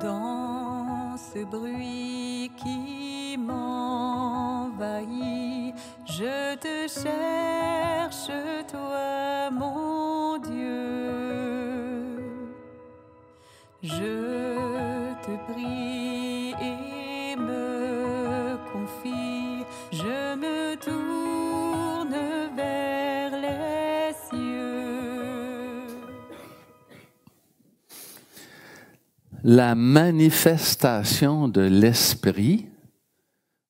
Dans ce bruit qui m'envahit, je te cherche, toi mon Dieu. Je te prie et me confie, je me tourne vers les cieux. La manifestation de l'esprit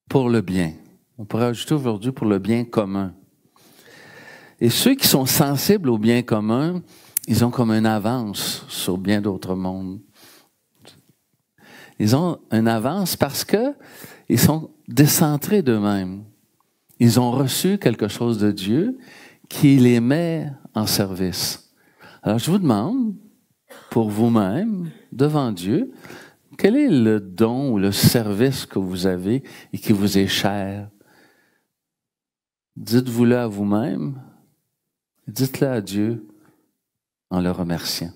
pour le bien. On pourrait ajouter aujourd'hui pour le bien commun. Et ceux qui sont sensibles au bien commun, ils ont comme une avance sur bien d'autres mondes. Ils ont une avance parce que ils sont décentrés d'eux-mêmes. Ils ont reçu quelque chose de Dieu qui les met en service. Alors je vous demande, pour vous-même, devant Dieu, quel est le don ou le service que vous avez et qui vous est cher? Dites-vous-le à vous-même, dites-le à Dieu en le remerciant.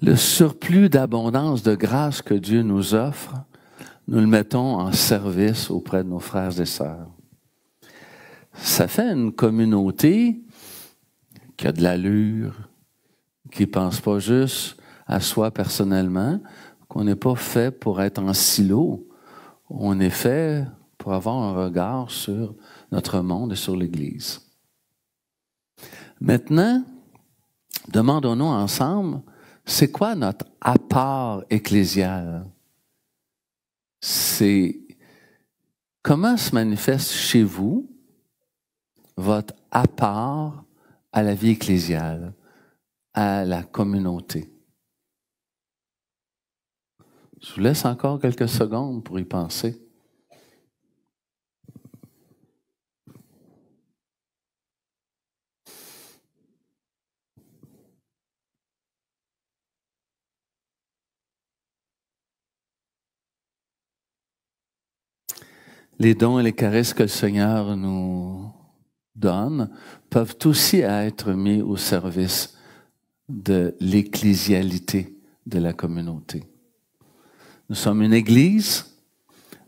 Le surplus d'abondance de grâce que Dieu nous offre, nous le mettons en service auprès de nos frères et sœurs. Ça fait une communauté qui a de l'allure, qui ne pense pas juste à soi personnellement, qu'on n'est pas fait pour être en silo. On est fait pour avoir un regard sur notre monde et sur l'Église. Maintenant, demandons-nous ensemble, c'est quoi notre apport ecclésial? C'est comment se manifeste chez vous votre apport à la vie ecclésiale, à la communauté. Je vous laisse encore quelques secondes pour y penser. Les dons et les caresses que le Seigneur nous donne peuvent aussi être mis au service de l'ecclésialité de la communauté. Nous sommes une église,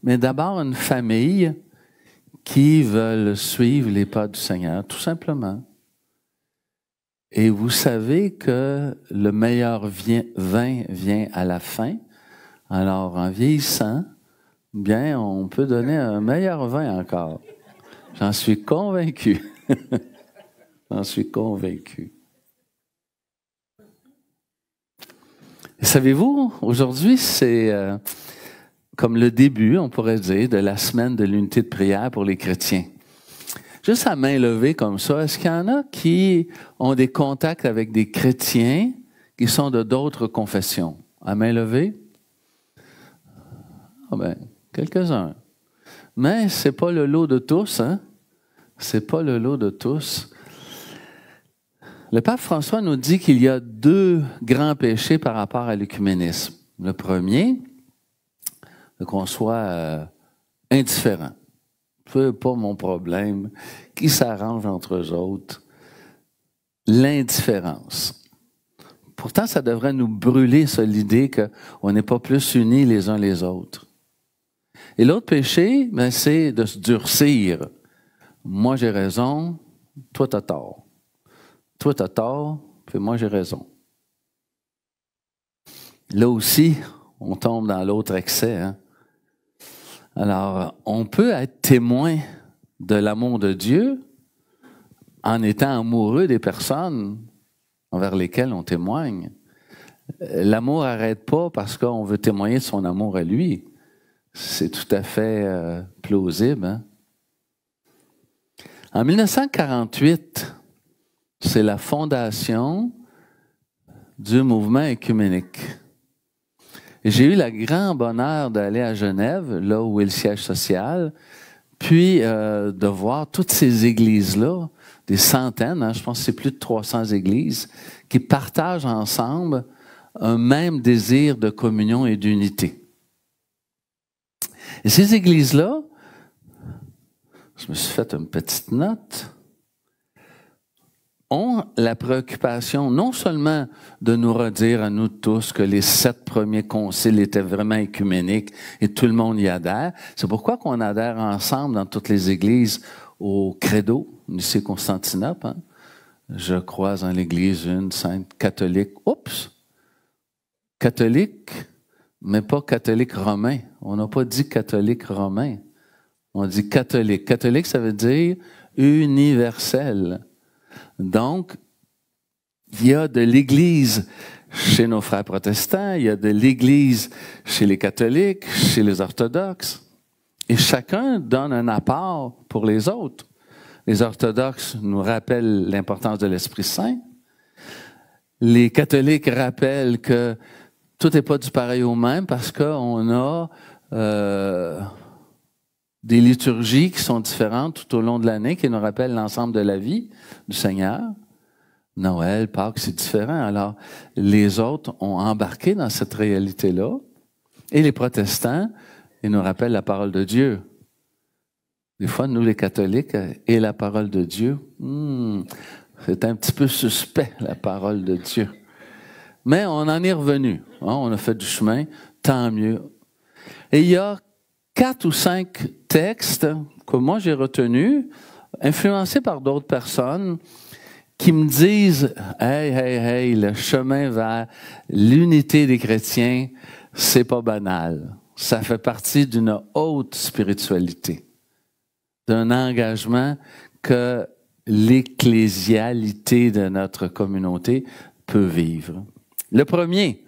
mais d'abord une famille qui veulent suivre les pas du Seigneur, tout simplement. Et vous savez que le meilleur vin vient à la fin. Alors, en vieillissant, bien, on peut donner un meilleur vin encore. J'en suis convaincu. J'en suis convaincu. Et savez-vous, aujourd'hui, c'est comme le début, on pourrait dire, de la semaine de l'unité de prière pour les chrétiens. Juste à main levée comme ça, est-ce qu'il y en a qui ont des contacts avec des chrétiens qui sont de d'autres confessions? À main levée? Ah ben, quelques-uns. Mais c'est pas le lot de tous, hein? C'est pas le lot de tous. Le pape François nous dit qu'il y a deux grands péchés par rapport à l'œcuménisme. Le premier, c'est qu'on soit indifférent. C'est pas mon problème. Qui s'arrange entre eux autres? L'indifférence. Pourtant, ça devrait nous brûler, ça, l'idée qu'on n'est pas plus unis les uns les autres. Et l'autre péché, ben, c'est de se durcir. Moi, j'ai raison, toi, t'as tort. Toi, t'as tort, puis moi, j'ai raison. Là aussi, on tombe dans l'autre excès, hein? Alors, on peut être témoin de l'amour de Dieu en étant amoureux des personnes envers lesquelles on témoigne. L'amour n'arrête pas parce qu'on veut témoigner de son amour à lui. C'est tout à fait plausible, hein? En 1948, c'est la fondation du mouvement œcuménique. Et j'ai eu le grand bonheur d'aller à Genève, là où est le siège social, Puis de voir toutes ces églises-là, des centaines, hein, je pense que c'est plus de 300 églises, qui partagent ensemble un même désir de communion et d'unité. Et ces églises-là, je me suis fait une petite note, ont la préoccupation non seulement de nous redire à nous tous que les 7 premiers conciles étaient vraiment écuméniques et tout le monde y adhère. C'est pourquoi qu'on adhère ensemble dans toutes les églises au credo, ici à Constantinople. Hein. Je crois en l'Église une sainte catholique. Oups! Catholique, mais pas catholique romain. On n'a pas dit catholique romain. On dit catholique. Catholique, ça veut dire universel. Donc, il y a de l'Église chez nos frères protestants, il y a de l'Église chez les catholiques, chez les orthodoxes, et chacun donne un apport pour les autres. Les orthodoxes nous rappellent l'importance de l'Esprit Saint. Les catholiques rappellent que tout n'est pas du pareil au même parce qu'on a des liturgies qui sont différentes tout au long de l'année, qui nous rappellent l'ensemble de la vie du Seigneur. Noël, Pâques, c'est différent. Alors, les autres ont embarqué dans cette réalité-là. Et les protestants, ils nous rappellent la parole de Dieu. Des fois, nous, les catholiques, et la parole de Dieu, c'est un petit peu suspect, la parole de Dieu. Mais on en est revenu. Hein, on a fait du chemin, tant mieux. Et il y a 4 ou 5 textes que moi j'ai retenus, influencés par d'autres personnes, qui me disent « Hey, le chemin vers l'unité des chrétiens, c'est pas banal. Ça fait partie d'une haute spiritualité, d'un engagement que l'ecclésialité de notre communauté peut vivre. » Le premier,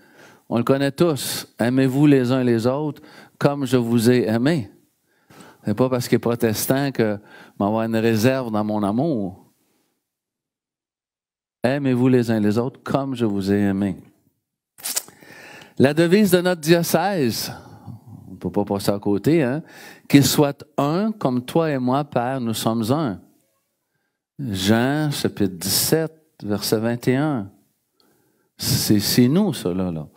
on le connaît tous, « Aimez-vous les uns les autres comme je vous ai aimé. » C'est pas parce qu'il est protestant que m'avoir une réserve dans mon amour. Aimez-vous les uns les autres comme je vous ai aimé. La devise de notre diocèse, on ne peut pas passer à côté, hein? Qu'il soit un comme toi et moi, Père, nous sommes un. Jean, chapitre 17, verset 21. C'est nous, ça, là.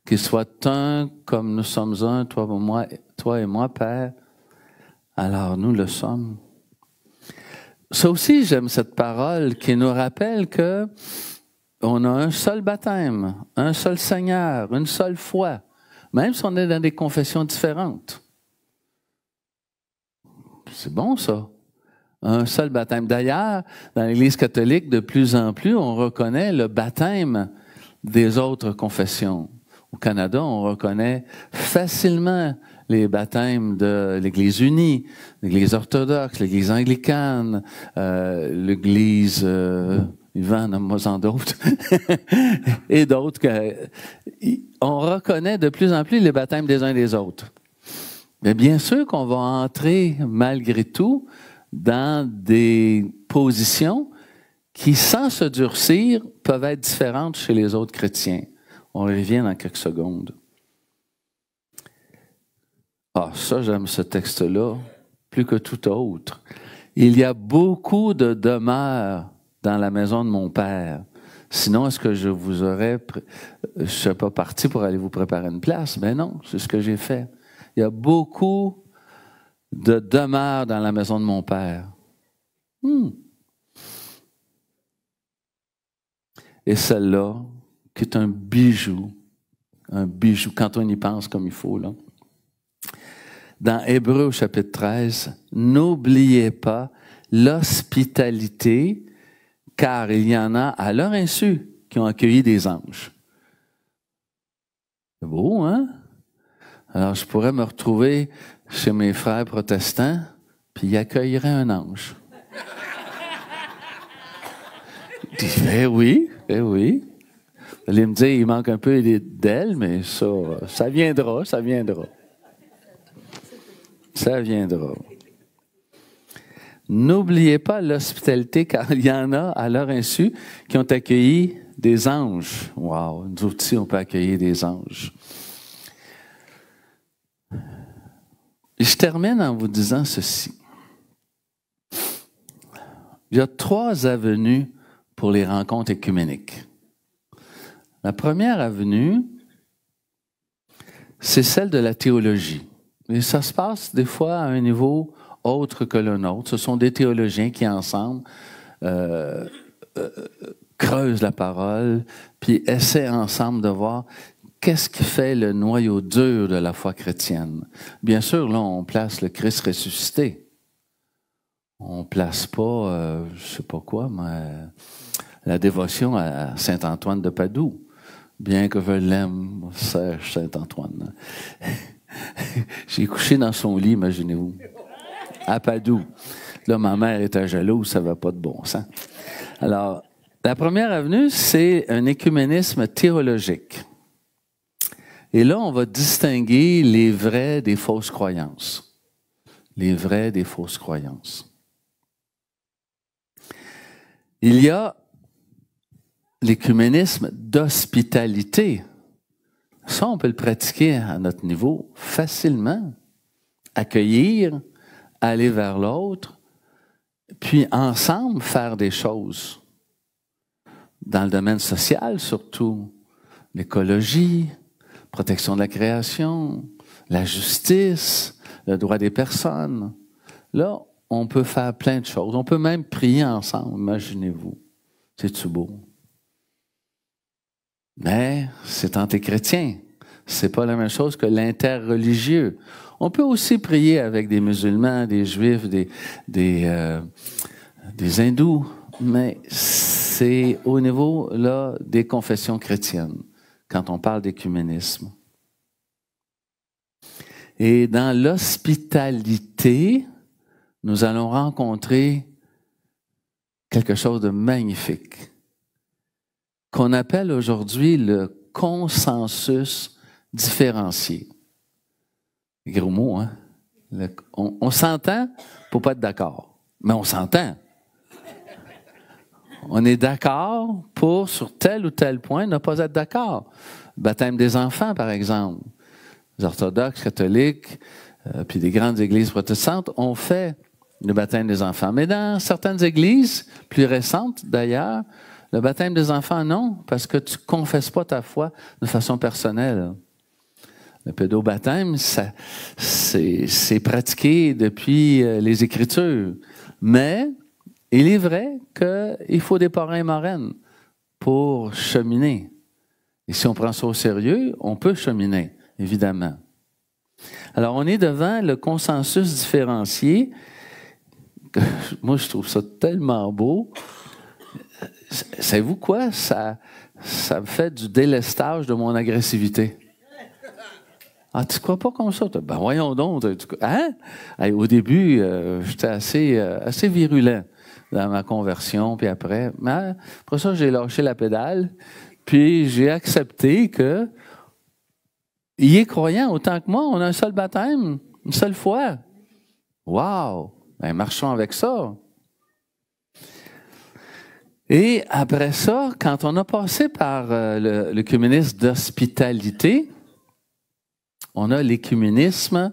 Qu'il soit un comme nous sommes un, toi et moi, Père. Alors, nous le sommes. Ça aussi, j'aime cette parole qui nous rappelle que on a un seul baptême, un seul Seigneur, une seule foi, même si on est dans des confessions différentes. C'est bon, ça. Un seul baptême. D'ailleurs, dans l'Église catholique, de plus en plus, on reconnaît le baptême des autres confessions. Au Canada, on reconnaît facilement les baptêmes de l'Église unie, l'Église orthodoxe, l'Église anglicane, l'Église... Yvan, nomme-moi-en d'autres. Et d'autres. On reconnaît de plus en plus les baptêmes des uns et des autres. Mais bien sûr qu'on va entrer, malgré tout, dans des positions qui, sans se durcir, peuvent être différentes chez les autres chrétiens. On revient dans quelques secondes. Ah, ça, j'aime ce texte-là, plus que tout autre. Il y a beaucoup de demeures dans la maison de mon Père. Sinon, est-ce que je vous aurais... Je ne serais pas parti pour aller vous préparer une place? Ben non, c'est ce que j'ai fait. Il y a beaucoup de demeures dans la maison de mon Père. Et celle-là, qui est un bijou, quand on y pense comme il faut, là. Dans Hébreux, chapitre 13, « N'oubliez pas l'hospitalité, car il y en a à leur insu qui ont accueilli des anges. » C'est beau, hein? Alors, je pourrais me retrouver chez mes frères protestants, puis ils accueilleraient un ange. Je dis, ben oui. Vous allez me dire, il manque un peu d'ailes, mais ça viendra. Ça viendra. N'oubliez pas l'hospitalité, car il y en a à leur insu qui ont accueilli des anges. Wow, nous aussi, on peut accueillir des anges. Je termine en vous disant ceci. il y a 3 avenues pour les rencontres écuméniques. La première avenue, c'est celle de la théologie. Et ça se passe des fois à un niveau autre que le nôtre. Ce sont des théologiens qui, ensemble, creusent la parole, puis essaient ensemble de voir qu'est-ce qui fait le noyau dur de la foi chrétienne. Bien sûr, là, on place le Christ ressuscité. On place pas, je sais pas quoi, mais la dévotion à Saint-Antoine de Padoue. Bien que je l'aime, Serge Saint-Antoine. J'ai couché dans son lit, imaginez-vous, à Padoue. Là, ma mère était jalouse, ça ne va pas de bon sens. Alors, la première avenue, c'est un écuménisme théologique. Et là, on va distinguer les vraies des fausses croyances. Les vraies des fausses croyances. Il y a l'écuménisme d'hospitalité. Ça, on peut le pratiquer à notre niveau facilement. Accueillir, aller vers l'autre, puis ensemble faire des choses. Dans le domaine social, surtout, l'écologie, protection de la création, la justice, le droit des personnes. Là, on peut faire plein de choses. On peut même prier ensemble, imaginez-vous. C'est-tu beau? Mais c'est antéchrétien. C'est pas la même chose que l'interreligieux. On peut aussi prier avec des musulmans, des juifs, des hindous, mais c'est au niveau là des confessions chrétiennes, quand on parle d'écuménisme. Et dans l'hospitalité, nous allons rencontrer quelque chose de magnifique, qu'on appelle aujourd'hui le consensus différencié. Gros mot, hein? On s'entend pour pas être d'accord, mais on s'entend. On est d'accord pour, sur tel ou tel point, ne pas être d'accord. Baptême des enfants, par exemple. Les orthodoxes, catholiques, puis des grandes églises protestantes ont fait le baptême des enfants. Mais dans certaines églises, plus récentes d'ailleurs, le baptême des enfants, non, parce que tu ne confesses pas ta foi de façon personnelle. Le pédobaptême, c'est pratiqué depuis les Écritures. Mais il est vrai qu'il faut des parrains et marraines pour cheminer. Et si on prend ça au sérieux, on peut cheminer, évidemment. Alors, on est devant le consensus différencié. Moi, je trouve ça tellement beau. Savez-vous quoi? Ça me fait du délestage de mon agressivité. Ah, tu ne crois pas comme ça? Ben voyons donc. Hein? Au début, j'étais assez virulent dans ma conversion, puis après. Mais après ça, j'ai lâché la pédale, puis j'ai accepté que il est croyant autant que moi. On a un seul baptême, une seule foi. Wow! Ben, marchons avec ça. Et après ça, quand on a passé par l'écuménisme d'hospitalité, on a l'écuménisme,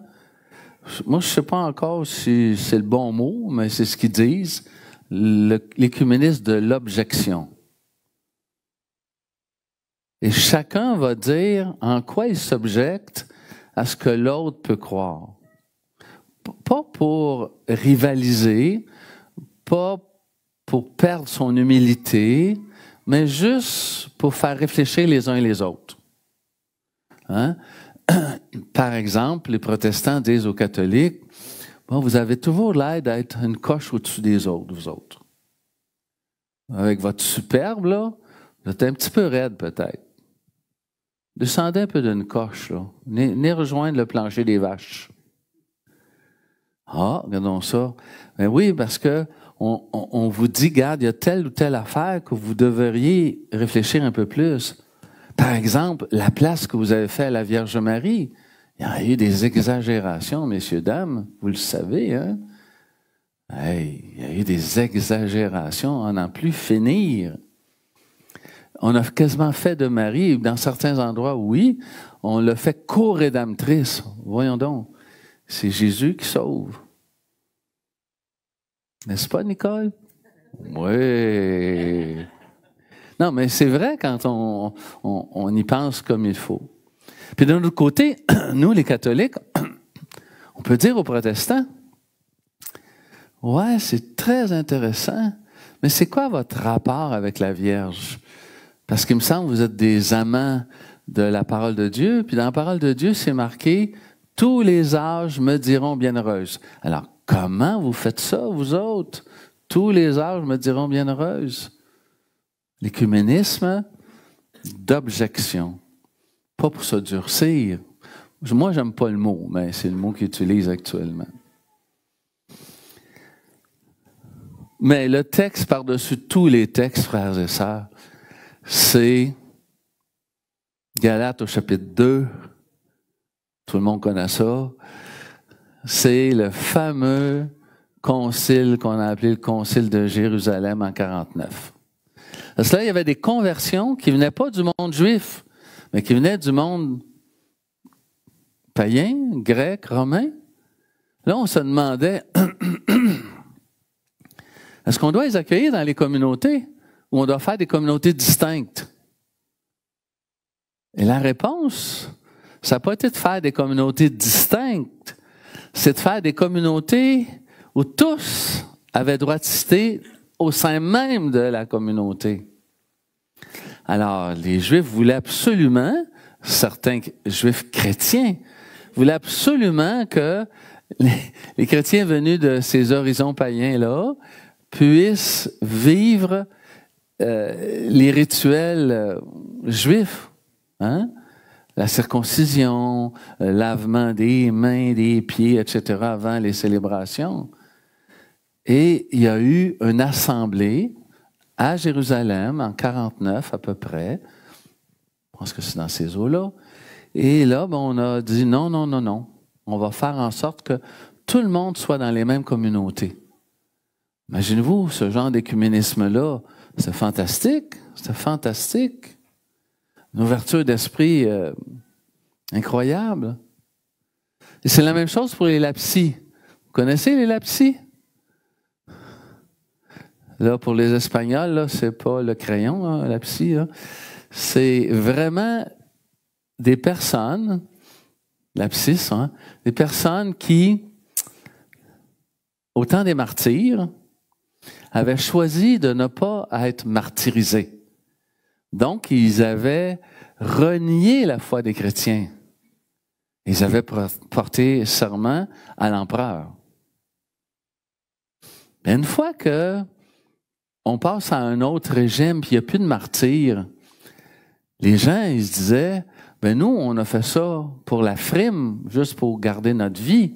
moi je ne sais pas encore si c'est le bon mot, mais c'est ce qu'ils disent, l'écuménisme de l'objection. Et chacun va dire en quoi il s'objecte à ce que l'autre peut croire. Pas pour rivaliser, pas pour perdre son humilité, mais juste pour faire réfléchir les uns et les autres. Hein? Par exemple, les protestants disent aux catholiques, bon, vous avez toujours l'air d'être une coche au-dessus des autres, vous autres. Avec votre superbe, là, vous êtes un petit peu raide peut-être. Descendez un peu d'une coche, là. Venez rejoindre le plancher des vaches. Ah, regardons ça. Ben oui, parce que on vous dit, regarde, il y a telle ou telle affaire que vous devriez réfléchir un peu plus. Par exemple, la place que vous avez faite à la Vierge Marie, il y a eu des exagérations, messieurs, dames, vous le savez, hein? Hey, il y a eu des exagérations, à n'en plus finir. On a quasiment fait de Marie, dans certains endroits, oui, on l'a fait co-rédemptrice. Voyons donc, c'est Jésus qui sauve. N'est-ce pas, Nicole? Oui. Non, mais c'est vrai quand on y pense comme il faut. Puis d'un autre côté, nous, les catholiques, on peut dire aux protestants, ouais, c'est très intéressant, mais c'est quoi votre rapport avec la Vierge? Parce qu'il me semble que vous êtes des amants de la parole de Dieu, puis dans la parole de Dieu, c'est marqué « Tous les âges me diront bienheureuse ». Alors, comment vous faites ça, vous autres? Tous les âges me diront bienheureuse. L'écuménisme d'objection, pas pour se durcir. Moi, j'aime pas le mot, mais c'est le mot qu'ils utilisent actuellement. Mais le texte par-dessus tous les textes, frères et sœurs, c'est Galates au chapitre 2. Tout le monde connaît ça. C'est le fameux concile qu'on a appelé le concile de Jérusalem en 49. Parce que là, il y avait des conversions qui ne venaient pas du monde juif, mais qui venaient du monde païen, grec, romain. Là, on se demandait, est-ce qu'on doit les accueillir dans les communautés ou on doit faire des communautés distinctes? Et la réponse, ça n'a pas été de faire des communautés distinctes, c'est de faire des communautés où tous avaient droit de citer au sein même de la communauté. Alors, les Juifs voulaient absolument, certains Juifs chrétiens, voulaient absolument que les chrétiens venus de ces horizons païens-là puissent vivre les rituels juifs. Hein? La circoncision, lavement des mains, des pieds, etc., avant les célébrations. Et il y a eu une assemblée à Jérusalem en 49 à peu près. Je pense que c'est dans ces eaux-là. Et là, on a dit non. On va faire en sorte que tout le monde soit dans les mêmes communautés. Imaginez-vous, ce genre d'écuménisme-là, c'est fantastique. C'est fantastique. Une ouverture d'esprit incroyable. Et c'est la même chose pour les lapsis. Vous connaissez les lapsis? Là, pour les Espagnols, là, c'est pas le crayon, hein, lapsis. Là. C'est vraiment des personnes, lapsis, hein, des personnes qui, au temps des martyrs, avaient choisi de ne pas être martyrisés. Donc, ils avaient renié la foi des chrétiens. Ils avaient porté serment à l'empereur. Mais une fois que on passe à un autre régime, puis il n'y a plus de martyrs, les gens, ils se disaient, nous, on a fait ça pour la frime, juste pour garder notre vie.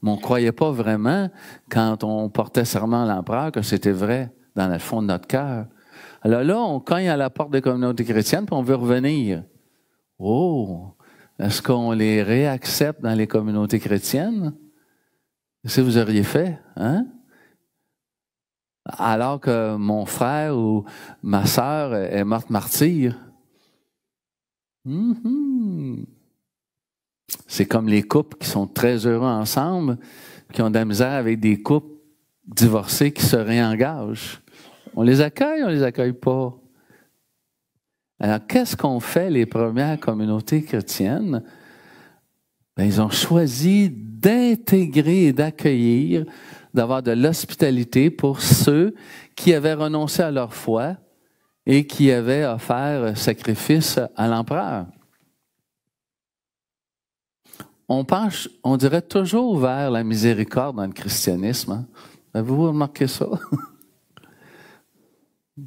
Mais on ne croyait pas vraiment, quand on portait serment à l'empereur, que c'était vrai dans le fond de notre cœur. Alors là, on cogne à la porte des communautés chrétiennes, puis on veut revenir. Oh! Est-ce qu'on les réaccepte dans les communautés chrétiennes? Qu'est-ce que vous auriez fait? Hein? Alors que mon frère ou ma sœur est morte martyre. C'est comme les couples qui sont très heureux ensemble, qui ont de la misère avec des couples divorcés qui se réengagent. On les accueille pas. Alors, qu'est-ce qu'ont fait les premières communautés chrétiennes? Ils ont choisi d'intégrer et d'accueillir, d'avoir de l'hospitalité pour ceux qui avaient renoncé à leur foi et qui avaient offert sacrifice à l'empereur. On dirait toujours vers la miséricorde dans le christianisme. Hein? Avez-vous remarqué ça?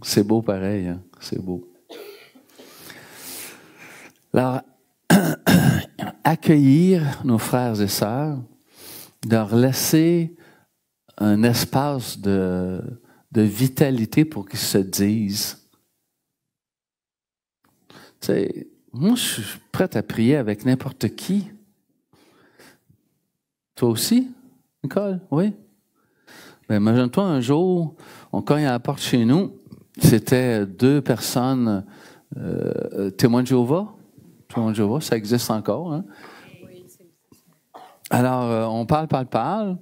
C'est beau pareil, hein? C'est beau. Alors, accueillir nos frères et sœurs, leur laisser un espace de vitalité pour qu'ils se disent. Tu sais, moi, je suis prête à prier avec n'importe qui. Toi aussi, Nicole? Oui? Imagine-toi un jour, on cogne à la porte chez nous, c'était 2 personnes témoins de Jéhovah. Témoins de Jéhovah, ça existe encore. Hein? Oui, c'est ça. Alors, on parle.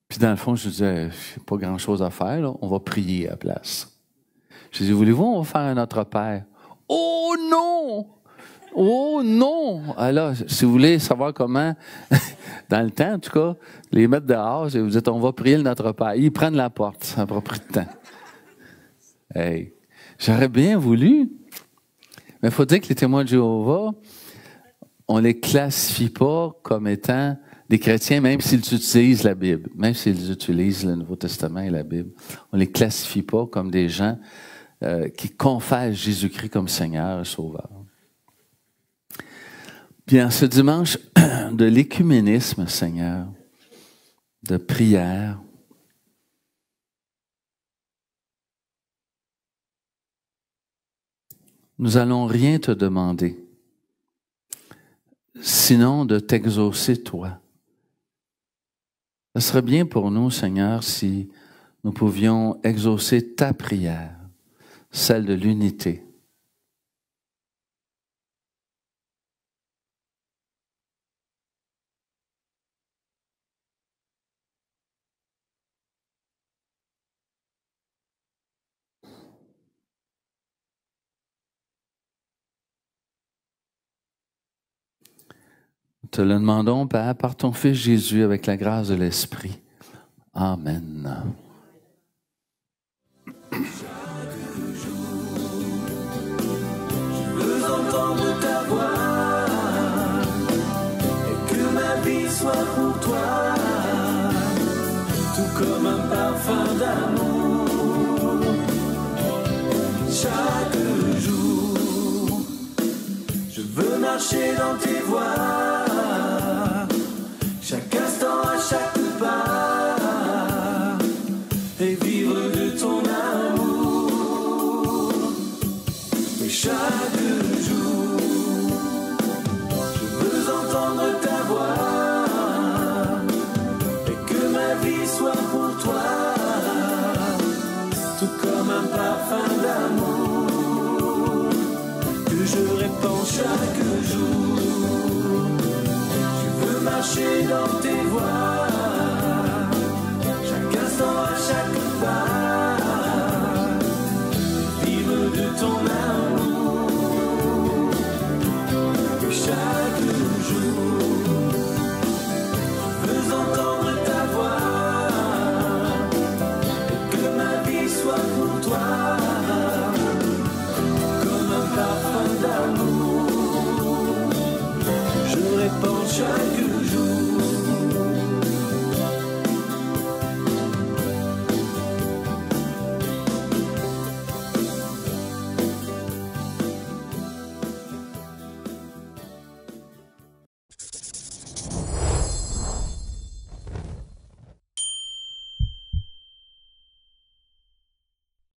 Puis Puis dans le fond, je disais, j'ai pas grand-chose à faire, là. On va prier à la place. Je dis, voulez-vous, on va faire un Notre Père. Oh non! Oh non! Alors, si vous voulez savoir comment, dans le temps, en tout cas, les mettre dehors, et vous dites, on va prier le Notre Père. Ils prennent la porte, ça n'a pas pris de temps. Hey, j'aurais bien voulu, mais il faut dire que les témoins de Jéhovah, on ne les classifie pas comme étant des chrétiens, même s'ils utilisent la Bible, même s'ils utilisent le Nouveau Testament et la Bible. On ne les classifie pas comme des gens qui confessent Jésus-Christ comme Seigneur et Sauveur. Bien, ce dimanche de l'écuménisme, Seigneur, de prière, nous allons rien te demander, sinon de t'exaucer toi. Ce serait bien pour nous, Seigneur, si nous pouvions exaucer ta prière, celle de l'unité. Nous te le demandons, Père, par ton Fils Jésus, avec la grâce de l'Esprit. Amen. Je veux entendre ta voix et que ma vie soit pour toi, tout comme un parfum d'amour. Chaque jour, je veux marcher dans tes voies, chaque instant, à chaque pas, et vivre de ton amour. Et chaque jour, je veux entendre ta voix et que ma vie soit pour toi, tout comme un parfum d'amour que je répands chaque jour. Je veux marcher dans tes voies,